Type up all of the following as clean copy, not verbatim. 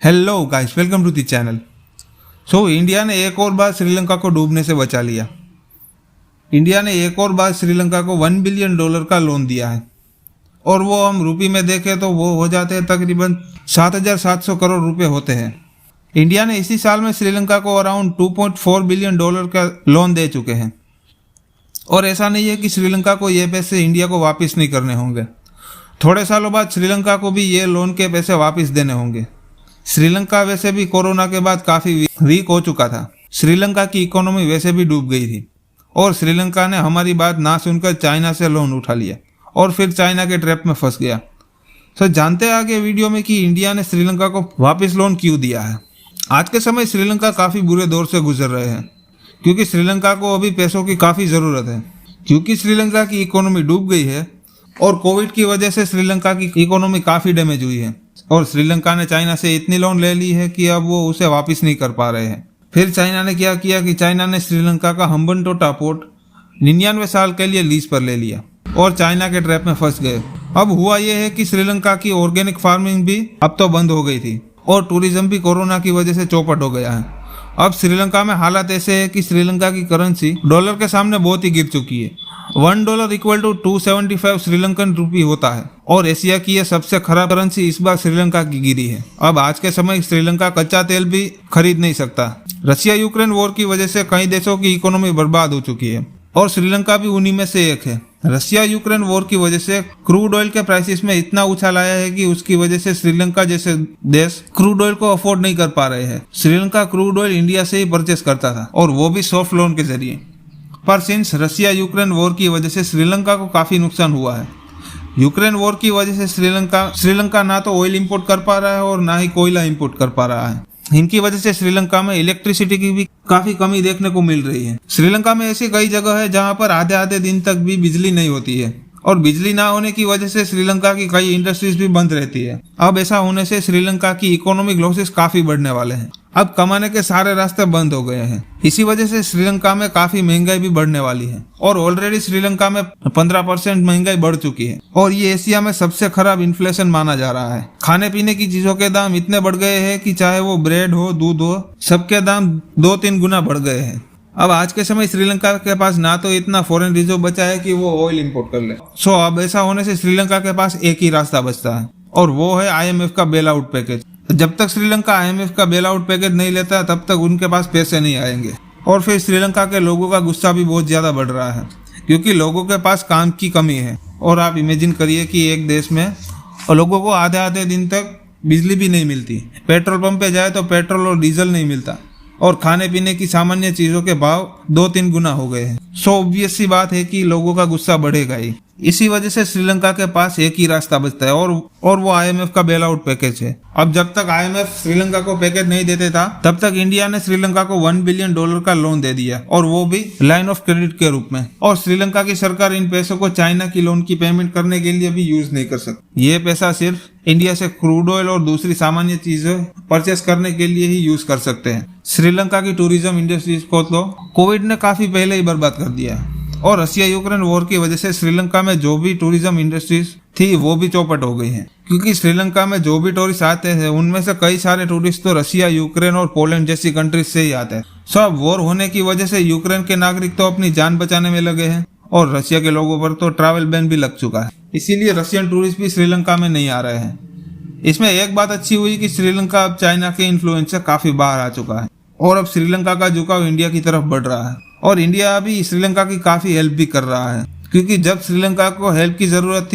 Hello guys, welcome to the channel. India ने एक और बार श्रीलंका को डूबने से बचा लिया। इंडिया ने एक और बार श्रीलंका को $1 बिलियन का लोन दिया है और वो हम रुपये में देखें तो वो हो जाते हैं तकरीबन 7,700 करोड़ रुपए होते हैं। इंडिया ने इसी साल में श्रीलंका को अराउंड $2.4 बिलियन का लोन दे चुके हैं और ऐसा नहीं है कि श्रीलंका को ये पैसे इंडिया को वापस नहीं करने होंगे। थोड़े सालों बाद श्रीलंका को भी ये लोन के पैसे वापस देने होंगे। श्रीलंका वैसे भी कोरोना के बाद काफ़ी वीक हो चुका था। श्रीलंका की इकोनॉमी वैसे भी डूब गई थी और श्रीलंका ने हमारी बात ना सुनकर चाइना से लोन उठा लिया और फिर चाइना के ट्रैप में फंस गया। जानते हैं आगे वीडियो में कि इंडिया ने श्रीलंका को वापस लोन क्यों दिया है। आज के समय श्रीलंका काफ़ी बुरे दौर से गुजर रहे हैं क्योंकि श्रीलंका को अभी पैसों की काफ़ी ज़रूरत है, क्योंकि श्रीलंका की इकोनॉमी डूब गई है और कोविड की वजह से श्रीलंका की इकोनॉमी काफ़ी डैमेज हुई है और श्रीलंका ने चाइना से इतनी लोन ले ली है कि अब वो उसे वापस नहीं कर पा रहे हैं। फिर चाइना ने क्या किया कि चाइना ने श्रीलंका का हम्बनटोटा पोर्ट 99 साल के लिए लीज पर ले लिया और चाइना के ट्रैप में फंस गए। अब हुआ यह है कि श्रीलंका की ऑर्गेनिक फार्मिंग भी अब तो बंद हो गई थी और टूरिज्म भी कोरोना की वजह से चौपट हो गया है। अब श्रीलंका में हालात ऐसे है कि श्रीलंका की करेंसी डॉलर के सामने बहुत ही गिर चुकी है। $1 इक्वल टू 275 श्रीलंकन रुपी होता है और एशिया की यह सबसे खराब करेंसी इस बार श्रीलंका की गिरी है। अब आज के समय श्रीलंका कच्चा तेल भी खरीद नहीं सकता। रशिया यूक्रेन वॉर की वजह से कई देशों की इकोनॉमी बर्बाद हो चुकी है और श्रीलंका भी उन्हीं में से एक है। रशिया यूक्रेन वॉर की वजह से क्रूड ऑयल के प्राइसेस में इतना उछाल आया है कि उसकी वजह से श्रीलंका जैसे देश क्रूड ऑयल को अफोर्ड नहीं कर पा रहे हैं। श्रीलंका क्रूड ऑयल इंडिया से ही परचेस करता था और वो भी सॉफ्ट लोन के जरिए, पर सिंस रशिया यूक्रेन वॉर की वजह से श्रीलंका को काफी नुकसान हुआ है। यूक्रेन वॉर की वजह से श्रीलंका ना तो ऑयल इंपोर्ट कर पा रहा है और ना ही कोयला इंपोर्ट कर पा रहा है। इनकी वजह से श्रीलंका में इलेक्ट्रिसिटी की भी काफी कमी देखने को मिल रही है। श्रीलंका में ऐसी कई जगह है जहां पर आधे आधे दिन तक भी बिजली नहीं होती है और बिजली ना होने की वजह से श्रीलंका की कई इंडस्ट्रीज भी बंद रहती है। अब ऐसा होने से श्रीलंका की इकोनॉमिक लॉसेस काफी बढ़ने वाले हैं। अब कमाने के सारे रास्ते बंद हो गए हैं। इसी वजह से श्रीलंका में काफी महंगाई भी बढ़ने वाली है और ऑलरेडी श्रीलंका में 15% महंगाई बढ़ चुकी है और ये एशिया में सबसे खराब इन्फ्लेशन माना जा रहा है। खाने पीने की चीजों के दाम इतने बढ़ गए हैं कि चाहे वो ब्रेड हो, दूध हो, सबके दाम 2-3 गुना बढ़ गए हैं। अब आज के समय श्रीलंका के पास ना तो इतना फॉरेन रिजर्व बचा है कि वो ऑयल इंपोर्ट कर ले। अब ऐसा होने से श्रीलंका के पास एक ही रास्ता बचता है और वो है IMF का बेल आउट पैकेज। जब तक श्रीलंका IMF का बेल आउट पैकेज नहीं लेता तब तक उनके पास पैसे नहीं आएंगे और फिर श्रीलंका के लोगों का गुस्सा भी बहुत ज्यादा बढ़ रहा है क्योंकि लोगों के पास काम की कमी है। और आप इमेजिन करिए कि एक देश में लोगों को आधे आधे दिन तक बिजली भी नहीं मिलती, पेट्रोल पंप पे जाए तो पेट्रोल और डीजल नहीं मिलता और खाने पीने की सामान्य चीजों के भाव 2-3 गुना हो गए हैं। ऑब्वियस सी बात है कि लोगों का गुस्सा बढ़ेगा ही। इसी वजह से श्रीलंका के पास एक ही रास्ता बचता है और वो IMF का बेल आउट पैकेज है। अब जब तक IMF श्रीलंका को पैकेज नहीं देते था तब तक इंडिया ने श्रीलंका को $1 बिलियन का लोन दे दिया और वो भी लाइन ऑफ क्रेडिट के रूप में। और श्रीलंका की सरकार इन पैसों को चाइना की लोन की पेमेंट करने के लिए भी यूज नहीं कर सकती। ये पैसा सिर्फ इंडिया से क्रूड ऑयल और दूसरी सामान्य चीजें परचेस करने के लिए ही यूज कर सकते हैं। श्रीलंका की टूरिज्म इंडस्ट्रीज को तो कोविड ने काफी पहले ही बर्बाद कर दिया है और रशिया यूक्रेन वॉर की वजह से श्रीलंका में जो भी टूरिज्म इंडस्ट्रीज थी वो भी चौपट हो गई हैं क्योंकि श्रीलंका में जो भी टूरिस्ट आते हैं उनमें से कई सारे टूरिस्ट तो रशिया, यूक्रेन और पोलैंड जैसी कंट्रीज से ही आते हैं। अब वॉर होने की वजह से यूक्रेन के नागरिक तो अपनी जान बचाने में लगे हैं और रशिया के लोगों पर तो ट्रैवल बैन भी लग चुका है। इसीलिए रशियन टूरिस्ट भी श्रीलंका में नहीं आ रहे हैं। इसमें एक बात अच्छी हुई कि श्रीलंका अब चाइना के इन्फ्लुएंस से काफी बाहर आ चुका है और अब श्रीलंका का झुकाव इंडिया की तरफ बढ़ रहा है और इंडिया अभी श्रीलंका की काफी हेल्प भी कर रहा है क्योंकि जब श्रीलंका को हेल्प की जरूरत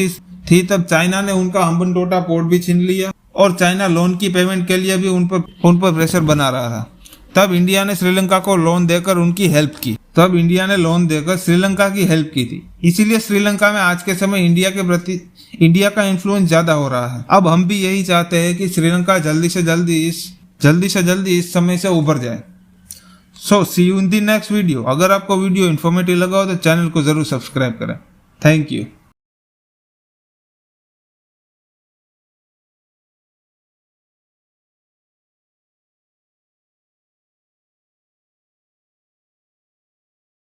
थी तब चाइना ने उनका हम्बनटोटा पोर्ट भी छीन लिया और चाइना लोन की पेमेंट के लिए भी उन पर प्रेशर बना रहा था। तब इंडिया ने श्रीलंका को लोन देकर उनकी हेल्प की। तब इंडिया ने लोन देकर श्रीलंका की हेल्प की थी। इसीलिए श्रीलंका में आज के समय इंडिया के प्रति इंडिया का इन्फ्लुएंस ज्यादा हो रहा है। अब हम भी यही चाहते हैं कि श्रीलंका जल्दी से जल्दी इस समय से उभर जाए। See you in the next video. अगर आपको वीडियो इन्फॉर्मेटिव लगा हो तो चैनल को जरूर सब्सक्राइब करें। Thank you.